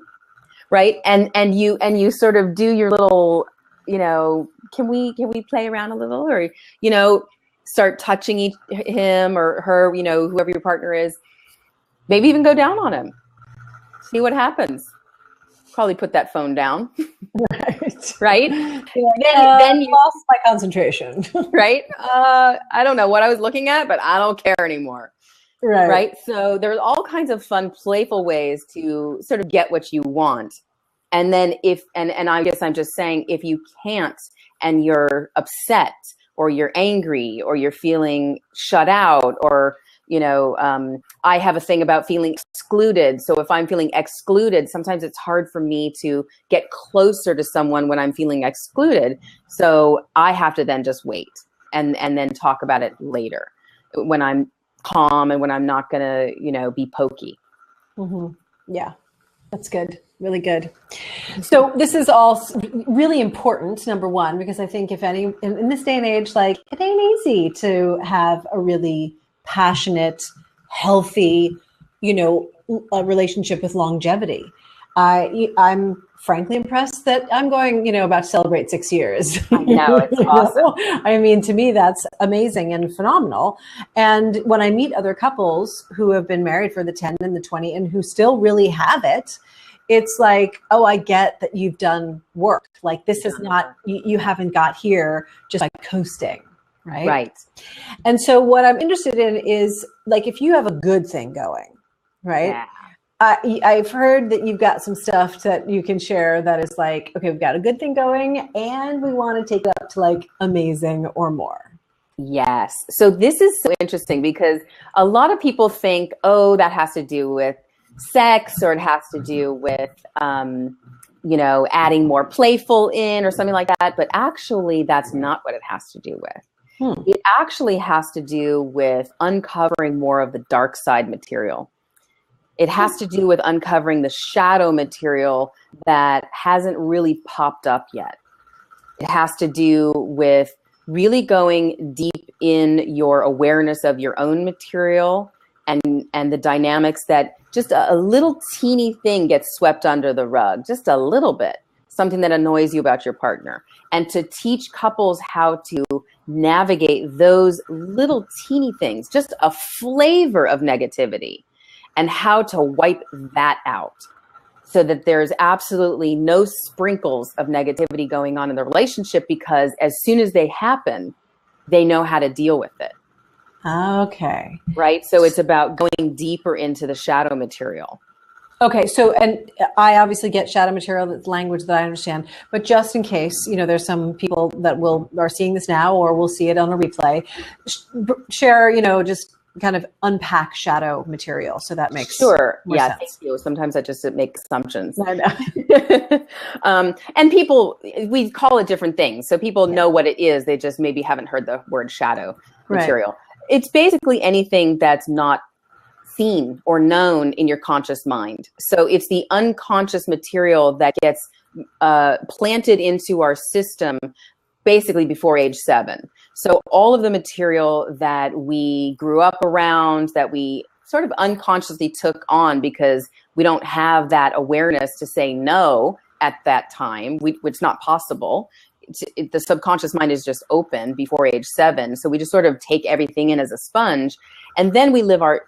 Right? And you sort of do your little, you know, can we play around a little? Or, you know, start touching him or her, you know, whoever your partner is. Maybe even go down on him. See what happens. Probably put that phone down. Right? Then you lost my concentration. Right? I don't know what I was looking at, but I don't care anymore. Right? So there's all kinds of fun, playful ways to sort of get what you want. And then and I guess I'm just saying, if you can't and you're upset or you're angry or you're feeling shut out, or, you know, I have a thing about feeling excluded. So if I'm feeling excluded, sometimes it's hard for me to get closer to someone when I'm feeling excluded. So I have to then just wait and then talk about it later when I'm calm and when I'm not going to, you know, be pokey. Mm-hmm. Yeah. That's good. Really good. So this is all really important, number one, because I think if any, in this day and age, like it ain't easy to have a really passionate, healthy, a relationship with longevity. I'm frankly impressed that I'm going, about to celebrate 6 years. I know, it's awesome. I mean, to me, that's amazing and phenomenal. And when I meet other couples who have been married for the 10 and the 20 and who still really have it, it's like, oh, I get that you've done work. Like this is not, you haven't got here just by coasting, right? Right. And so what I'm interested in is like, if you have a good thing going, right? Yeah. I've heard that you've got some stuff that you can share that is like, okay, we've got a good thing going and we want to take it up to like amazing or more. Yes. So this is so interesting because a lot of people think, oh, that has to do with sex or it has to do with, adding more playful in or something like that. But actually, that's not what it has to do with. It actually has to do with uncovering more of the dark side material. It has to do with uncovering the shadow material that hasn't really popped up yet. It has to do with really going deep in your awareness of your own material and the dynamics that just a little teeny thing gets swept under the rug, just a little bit, something that annoys you about your partner. And to teach couples how to navigate those little teeny things, just a flavor of negativity, and how to wipe that out so that there's absolutely no sprinkles of negativity going on in the relationship, because as soon as they happen, they know how to deal with it. Okay. Right? So it's about going deeper into the shadow material. Okay. So, and I obviously get shadow material, that's language that I understand, but just in case, there's some people that are seeing this now or will see it on a replay, share, just kind of unpack shadow material. So that makes sure. more Yeah. sense. Thank you. Sometimes I just make assumptions. I know. And people, we call it different things. So people know what it is. They just maybe haven't heard the word shadow material. Right. It's basically anything that's not seen or known in your conscious mind. So it's the unconscious material that gets planted into our system basically before age 7. So all of the material that we grew up around, that we sort of unconsciously took on because we don't have that awareness to say no at that time, it's not possible. The subconscious mind is just open before age 7. So we just sort of take everything in as a sponge. And then we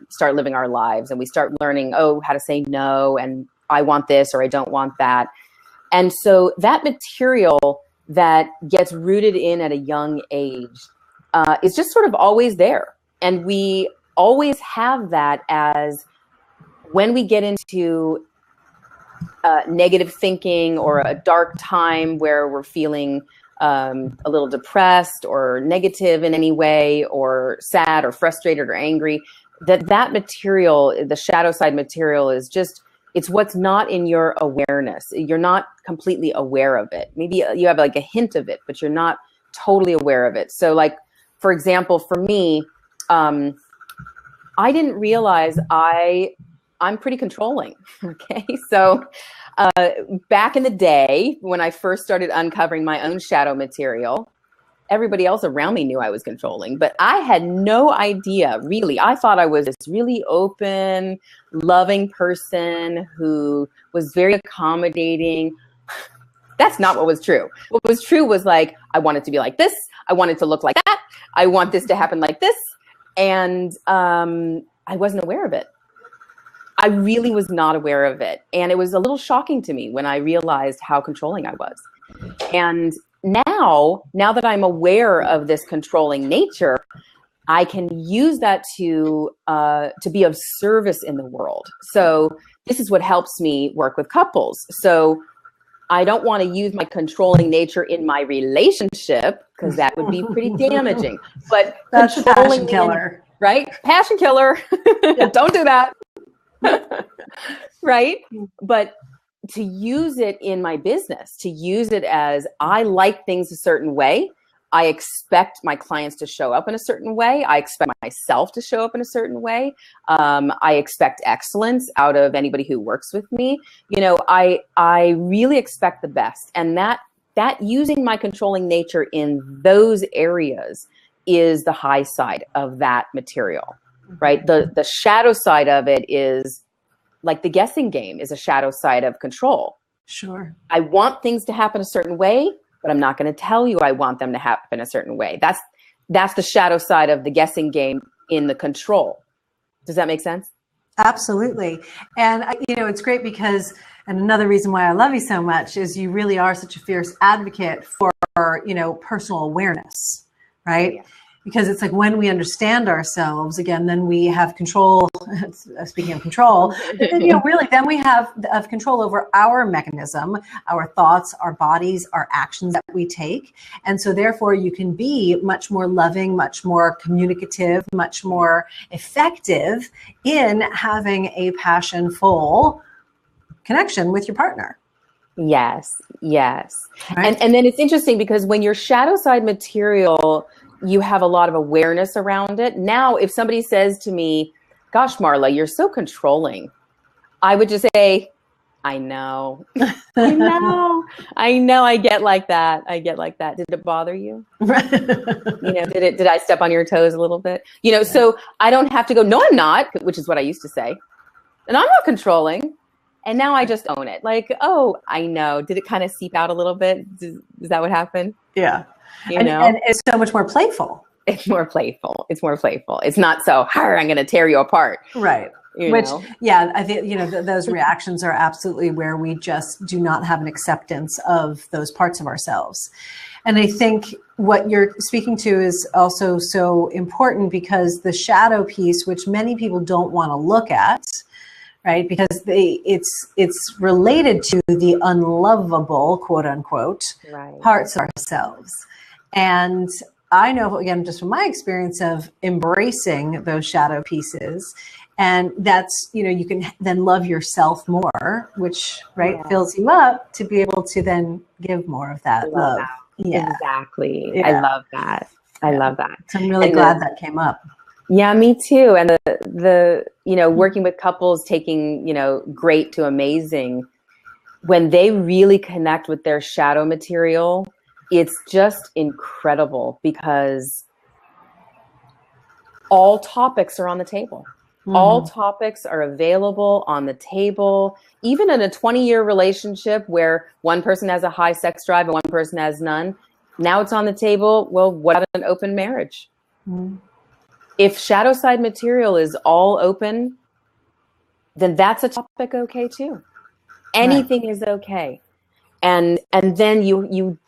start living our lives, and we start learning, how to say no, and I want this or I don't want that. And so that material that gets rooted in at a young age is just sort of always there. And we always have that as when we get into negative thinking or a dark time where we're feeling a little depressed or negative in any way, or sad or frustrated or angry, that material, the shadow side material, is just, it's what's not in your awareness. You're not completely aware of it. Maybe you have like a hint of it, but you're not totally aware of it. So like, for example, for me, I didn't realize I'm pretty controlling. Okay. So back in the day, when I first started uncovering my own shadow material, everybody else around me knew I was controlling, but I had no idea, really. I thought I was this really open, loving person who was very accommodating. That's not what was true. What was true was like, I wanted to be like this. I wanted to look like that. I want this to happen like this. And I wasn't aware of it. I really was not aware of it. And it was a little shocking to me when I realized how controlling I was. And now that I'm aware of this controlling nature, I can use that to be of service in the world. So this is what helps me work with couples. So I don't want to use my controlling nature in my relationship, because that would be pretty damaging. But that's a passion killer, right? Passion killer. Yeah. Don't do that. Right? But to use it in my business, to use it as, I like things a certain way. I expect my clients to show up in a certain way. I expect myself to show up in a certain way. I expect excellence out of anybody who works with me. I really expect the best. And that using my controlling nature in those areas is the high side of that material, right? The shadow side of it is like the guessing game is a shadow side of control. Sure. I want things to happen a certain way, but I'm not going to tell you I want them to happen a certain way. That's the shadow side of the guessing game in the control. Does that make sense? Absolutely. And, it's great because, and another reason why I love you so much is you really are such a fierce advocate for, personal awareness, right? Yeah. Because it's like when we understand ourselves, again, then we have control, speaking of control, then, really, then we have control over our mechanism, our thoughts, our bodies, our actions that we take. And so therefore you can be much more loving, much more communicative, much more effective in having a passionful connection with your partner. Yes. Right. And then it's interesting because when your shadow side material, you have a lot of awareness around it. Now, if somebody says to me, gosh, Marla, you're so controlling, I would just say, I know. I know. I get like that. Did it bother you? Did I step on your toes a little bit? So I don't have to go, no, I'm not, which is what I used to say. And I'm not controlling. And now I just own it. Like, oh, I know. Did it kind of seep out a little bit? Is that what happened? Yeah. And it's so much more playful. It's more playful. It's not so, I'm going to tear you apart. Right. I think, those reactions are absolutely where we just do not have an acceptance of those parts of ourselves. And I think what you're speaking to is also so important because the shadow piece, which many people don't want to look at, right? Because it's related to the unlovable, quote unquote, right, parts of ourselves. And I know, again, just from my experience of embracing those shadow pieces, and that's, you can then love yourself more, which, right, fills you up to be able to then give more of that love. Yeah, exactly. Yeah. I love that. So I'm really glad that came up. Yeah, me too. And the working with couples taking, great to amazing, when they really connect with their shadow material, it's just incredible because all topics are on the table. Mm-hmm. All topics are available on the table. Even in a 20-year relationship where one person has a high sex drive and one person has none, now it's on the table. Well, what about an open marriage? Mm-hmm. If shadow side material is all open, then that's a topic okay too. Anything is okay. And then you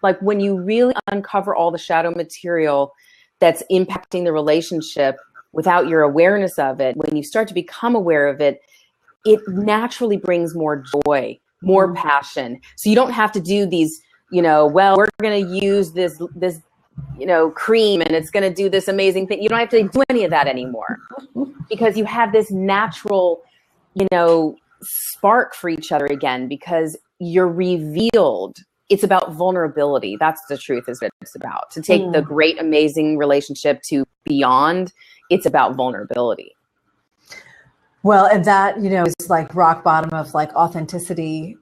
like when you really uncover all the shadow material that's impacting the relationship without your awareness of it, when you start to become aware of it, it naturally brings more joy, more passion. So you don't have to do these, we're going to use this cream and it's going to do this amazing thing. You don't have to do any of that anymore because you have this natural, spark for each other again because you're revealed. It's about vulnerability. That's the truth is what it's about. To take the great, amazing relationship to beyond, it's about vulnerability. Well, and that, is like rock bottom of like authenticity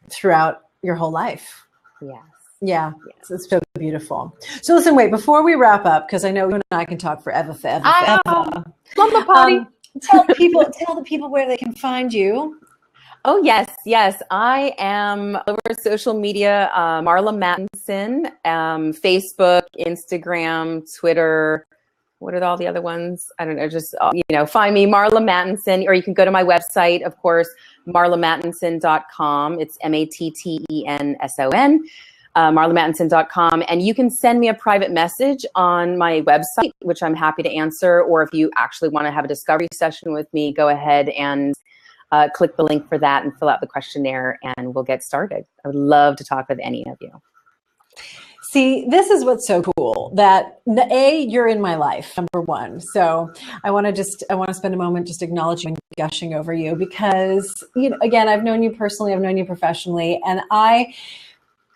throughout your whole life. Yes. Yeah, it's so beautiful. So listen, wait, before we wrap up, because I know you and I can talk forever. Lumber party. Tell the people where they can find you. Oh, yes. I am over social media, Marla Mattenson, Facebook, Instagram, Twitter. What are all the other ones? I don't know. Just, find me, Marla Mattenson, or you can go to my website, of course, marlamattenson.com. It's MATTENSON. marlamattenson.com, and you can send me a private message on my website, which I'm happy to answer. Or if you actually want to have a discovery session with me, go ahead and click the link for that and fill out the questionnaire, and we'll get started. I would love to talk with any of you. See, this is what's so cool, that you're in my life, number one. So I want to spend a moment just acknowledging and gushing over you because, again, I've known you personally, I've known you professionally, and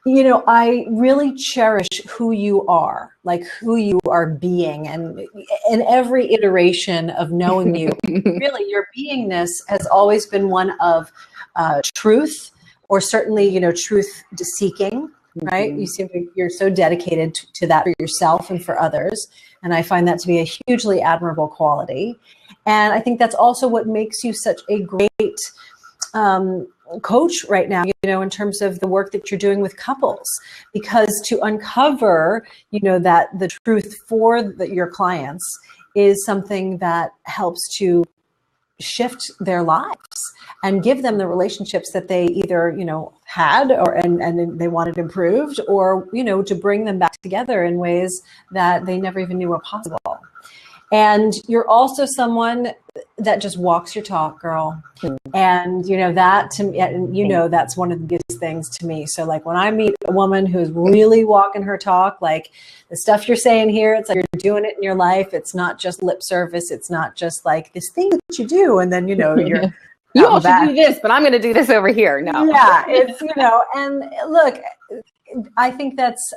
I really cherish who you are, like who you are being. And in every iteration of knowing you, really your beingness has always been one of truth, or certainly, truth seeking, right? You're so dedicated to that for yourself and for others. And I find that to be a hugely admirable quality. And I think that's also what makes you such a great coach right now, in terms of the work that you're doing with couples, because to uncover, that the truth for your clients is something that helps to shift their lives and give them the relationships that they either, had and they wanted improved, or, to bring them back together in ways that they never even knew were possible. And you're also someone that just walks your talk, girl. And, that to me, and that's one of the biggest things to me. So like when I meet a woman who's really walking her talk, like the stuff you're saying here, it's like you're doing it in your life. It's not just lip service. It's not just like this thing that you do. And then, you're you all should do this, but I'm going to do this over here. No. Yeah. It's, and look, I think that's,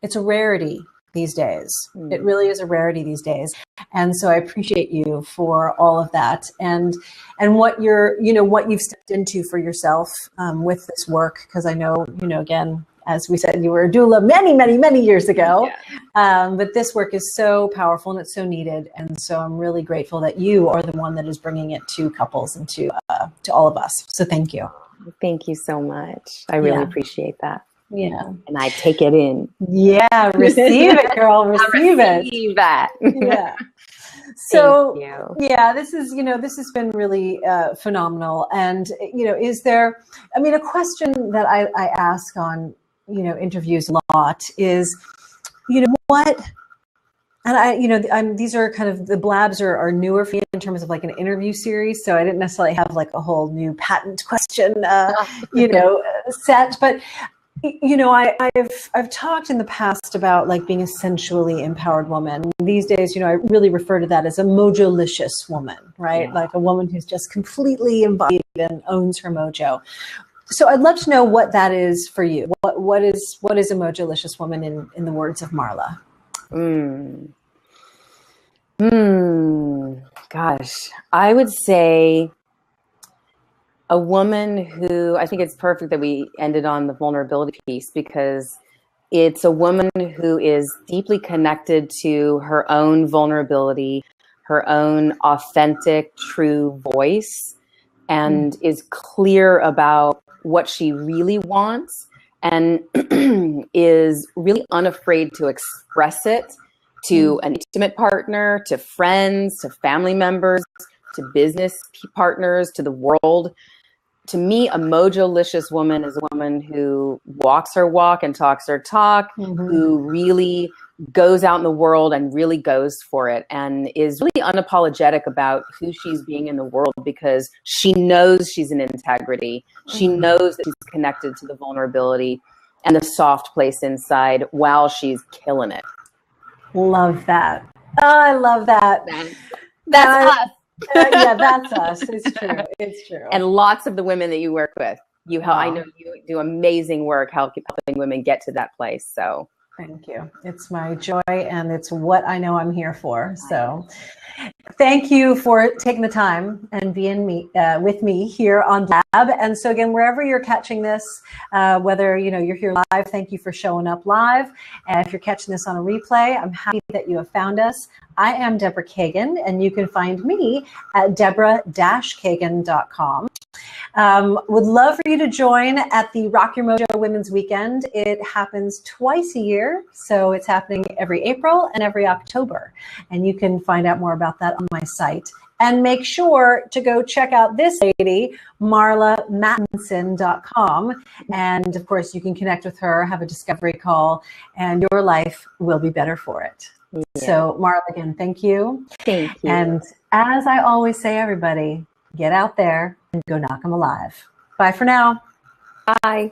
it's a rarity these days. It really is a rarity these days. And so I appreciate you for all of that and what what you've stepped into for yourself with this work. Because I know, again, as we said, you were a doula many, many, many years ago. Yeah. But this work is so powerful and it's so needed. And so I'm really grateful that you are the one that is bringing it to couples and to all of us. So thank you. Thank you so much. I really appreciate that. Yeah. And I take it in. Yeah. Receive it, girl. Receive that. Yeah. So, yeah, this has been really phenomenal. And, is there, a question that I ask on, interviews a lot is, what, and these are kind of, the blabs are newer for me in terms of like an interview series. So I didn't necessarily have like a whole new patent question, set, but I've talked in the past about like being a sensually empowered woman. These days, I really refer to that as a mojolicious woman, right? Yeah. Like a woman who's just completely embodied and owns her mojo. So I'd love to know what that is for you. What is a mojolicious woman in the words of Marla? Gosh, I would say a woman who, I think it's perfect that we ended on the vulnerability piece, because it's a woman who is deeply connected to her own vulnerability, her own authentic, true voice, and is clear about what she really wants, and is really unafraid to express it to an intimate partner, to friends, to family members, to business partners, to the world. To me, a mojolicious woman is a woman who walks her walk and talks her talk, who really goes out in the world and really goes for it, and is really unapologetic about who she's being in the world, because she knows she's in integrity. She knows that she's connected to the vulnerability and the soft place inside while she's killing it. Love that. Oh, I love that. That's us. Yeah, that's us. It's true. It's true. And lots of the women that you work with, I know you do amazing work helping women get to that place. So thank you. It's my joy, and it's what I know I'm here for. So thank you for taking the time and being with me here on Blab. And so again, wherever you're catching this, whether you're here live, thank you for showing up live. And if you're catching this on a replay, I'm happy that you have found us. I am Deborah Kagan, and you can find me at deborah-kagan.com. Would love for you to join at the Rock Your Mojo Women's Weekend. It happens twice a year, so it's happening every April and every October. And you can find out more about that on my site. And make sure to go check out this lady, marlamattenson.com. And of course, you can connect with her, have a discovery call, and your life will be better for it. Yeah. So Marla, again, thank you. Thank you. And as I always say, everybody, get out there and go knock them alive. Bye for now. Bye.